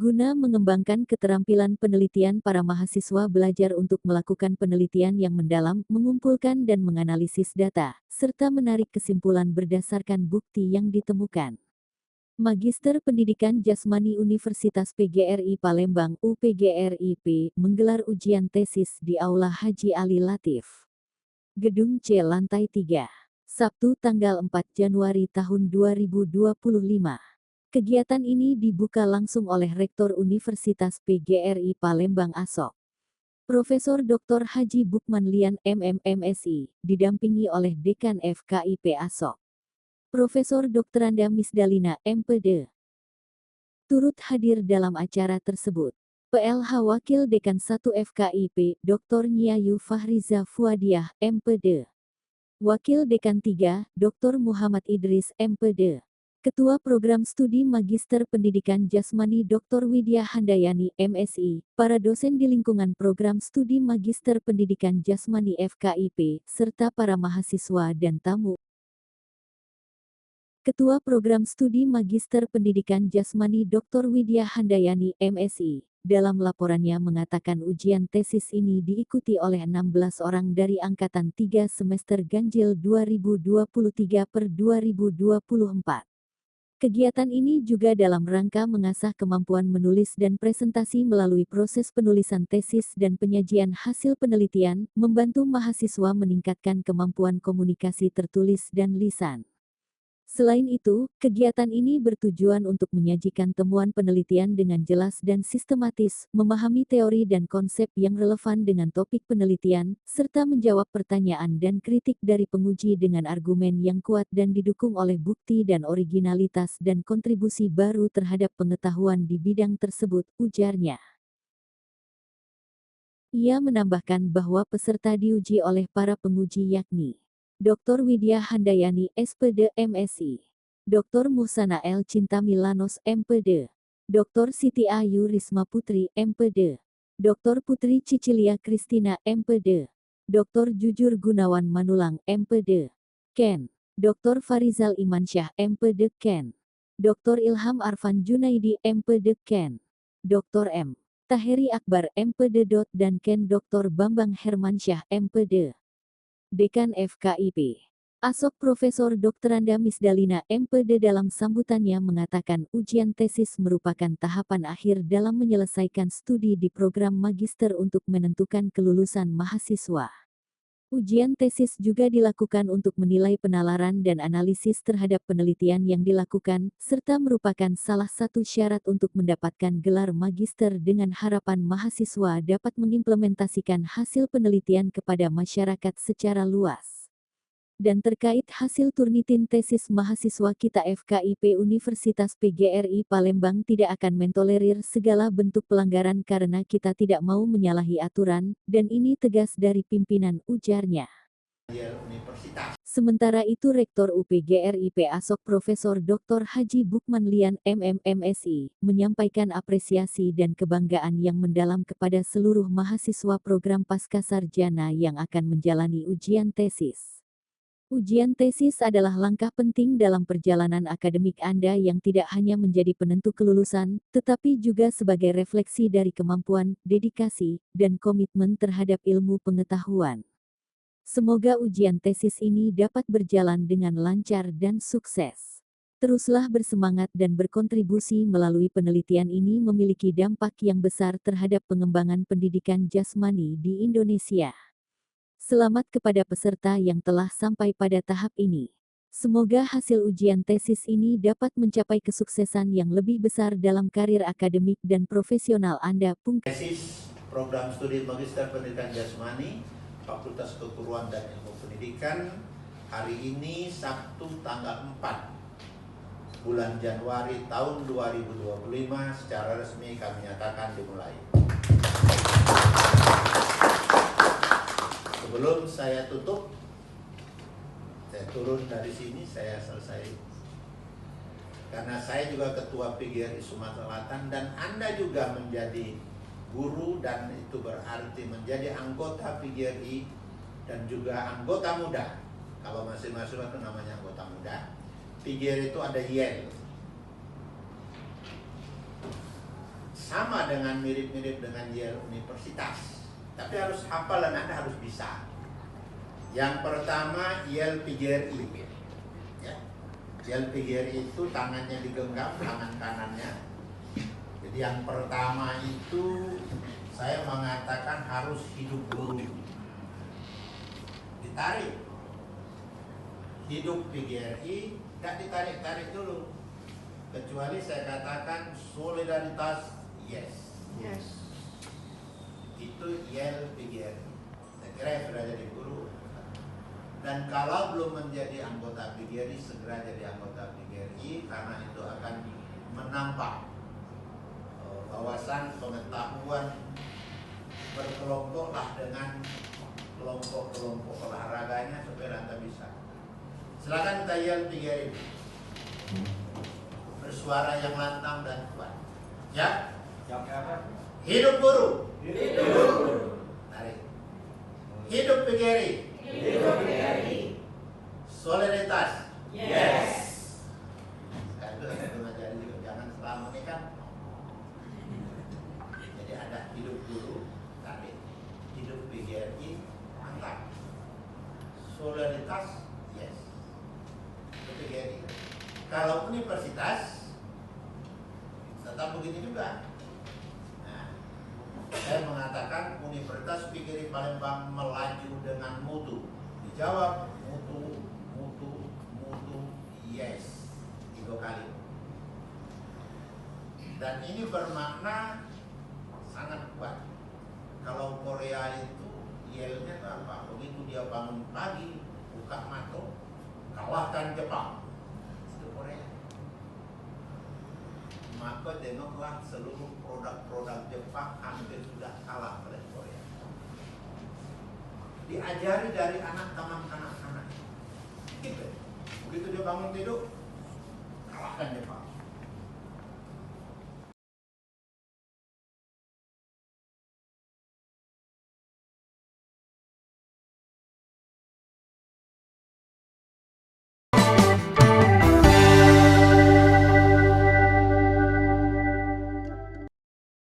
Guna mengembangkan keterampilan penelitian, para mahasiswa belajar untuk melakukan penelitian yang mendalam, mengumpulkan dan menganalisis data, serta menarik kesimpulan berdasarkan bukti yang ditemukan. Magister Pendidikan Jasmani Universitas PGRI Palembang (UPGRIP) menggelar ujian tesis di Aula Haji Ali Latif, Gedung C Lantai 3, Sabtu tanggal 4 Januari tahun 2025. Kegiatan ini dibuka langsung oleh Rektor Universitas PGRI Palembang Asok, Profesor Dr. Haji Bukman Lian MMMSI, didampingi oleh Dekan FKIP Asok, Profesor Dr. Anda Misdalina MPD. Turut hadir dalam acara tersebut PLH Wakil Dekan 1 FKIP, Dr. Nyayu Fahriza Fuadiah, MPD. Wakil Dekan 3, Dr. Muhammad Idris, MPD. Ketua Program Studi Magister Pendidikan Jasmani Dr. Widya Handayani, MSI, para dosen di lingkungan Program Studi Magister Pendidikan Jasmani FKIP, serta para mahasiswa dan tamu. Ketua Program Studi Magister Pendidikan Jasmani Dr. Widya Handayani, MSI, dalam laporannya mengatakan ujian tesis ini diikuti oleh 16 orang dari Angkatan 3 semester ganjil 2023/2024. Kegiatan ini juga dalam rangka mengasah kemampuan menulis dan presentasi melalui proses penulisan tesis dan penyajian hasil penelitian, membantu mahasiswa meningkatkan kemampuan komunikasi tertulis dan lisan. Selain itu, kegiatan ini bertujuan untuk menyajikan temuan penelitian dengan jelas dan sistematis, memahami teori dan konsep yang relevan dengan topik penelitian, serta menjawab pertanyaan dan kritik dari penguji dengan argumen yang kuat dan didukung oleh bukti dan originalitas dan kontribusi baru terhadap pengetahuan di bidang tersebut, ujarnya. Ia menambahkan bahwa peserta diuji oleh para penguji yakni Dr. Widya Handayani, SPD, MSI, Dr. Muhsana L. Cinta Milanos, MPD, Dr. Siti Ayu Risma Putri, MPD, Dr. Putri Cicilia Kristina, MPD, Dr. Jujur Gunawan Manulang, MPD, Ken, Dr. Farizal Imansyah, MPD, Ken, Dr. Ilham Arfan Junaidi, MPD, Ken, Dr. M. Taheri Akbar, MPD. Dan Ken Dr. Bambang Hermansyah, MPD. Dekan FKIP Asok Profesor Dr. Anda Misdalina MPD dalam sambutannya mengatakan ujian tesis merupakan tahapan akhir dalam menyelesaikan studi di program magister untuk menentukan kelulusan mahasiswa. Ujian tesis juga dilakukan untuk menilai penalaran dan analisis terhadap penelitian yang dilakukan, serta merupakan salah satu syarat untuk mendapatkan gelar magister dengan harapan mahasiswa dapat mengimplementasikan hasil penelitian kepada masyarakat secara luas. Dan terkait hasil Turnitin tesis mahasiswa kita FKIP Universitas PGRI Palembang tidak akan mentolerir segala bentuk pelanggaran karena kita tidak mau menyalahi aturan, dan ini tegas dari pimpinan, ujarnya. Sementara itu Rektor UPGRIP Asok Profesor Dr. Haji Bukman Lian MMMSI menyampaikan apresiasi dan kebanggaan yang mendalam kepada seluruh mahasiswa program Pascasarjana yang akan menjalani ujian tesis. Ujian tesis adalah langkah penting dalam perjalanan akademik Anda yang tidak hanya menjadi penentu kelulusan, tetapi juga sebagai refleksi dari kemampuan, dedikasi, dan komitmen terhadap ilmu pengetahuan. Semoga ujian tesis ini dapat berjalan dengan lancar dan sukses. Teruslah bersemangat dan berkontribusi melalui penelitian ini memiliki dampak yang besar terhadap pengembangan pendidikan jasmani di Indonesia. Selamat kepada peserta yang telah sampai pada tahap ini. Semoga hasil ujian tesis ini dapat mencapai kesuksesan yang lebih besar dalam karir akademik dan profesional Anda. Tesis Program Studi Magister Pendidikan Jasmani, Fakultas Keguruan dan Ilmu Pendidikan, hari ini Sabtu tanggal 4 bulan Januari tahun 2025 secara resmi kami nyatakan dimulai. Sebelum saya tutup, saya turun dari sini, saya selesai. Karena saya juga Ketua PGRI Sumatera Selatan dan Anda juga menjadi guru dan itu berarti menjadi anggota PGRI dan juga anggota muda. Kalau masih mahasiswa itu namanya anggota muda. PGRI itu ada YEL. sama dengan mirip-mirip dengan Yale Universitas. Tapi harus hafal dan Anda harus bisa. Yang pertama Yale PGRI. Ya. Yale PGRI itu tangannya digenggam, tangan kanannya. Jadi yang pertama itu saya mengatakan harus hidup dulu. Ditarik. Hidup PGRI, tidak ditarik-tarik dulu. Kecuali saya katakan solidaritas, yes. Itu Yale PGRI. Saya kira yang sudah jadi guru. Dan kalau belum menjadi anggota PGRI, segera jadi anggota PGRI karena itu akan menambah wawasan pengetahuan. Berkelompoklah dengan kelompok-kelompok olahraganya supaya Anda bisa. Silakan kita Yale PGRI. Bersuara yang lantang dan kuat. Ya? Hidup guru. Tarik. Hidup PGRI. Solidaritas. Yes. Sekarang itu saya mengajari juga jangan selama ini kan. Jadi ada hidup guru, tarik. Hidup PGRI, mantap. Solidaritas, yes. Itu PGRI. Kalau universitas, tetap begini juga. Nah, saya mengatakan universitas PGRI Palembang melaju dengan mutu. Dijawab mutu, yes. 3 kali. Dan ini bermakna sangat kuat. Kalau Korea itu Yale-nya itu apa? Begitu dia bangun pagi, buka mata, kalahkan Jepang. Itu Korea. Maka tengoklah seluruh produk-produk Jepang hampir sudah kalah oleh Korea. Diajari dari anak-anak. Gitu. Begitu dia bangun tidur, kalahkan Jepang.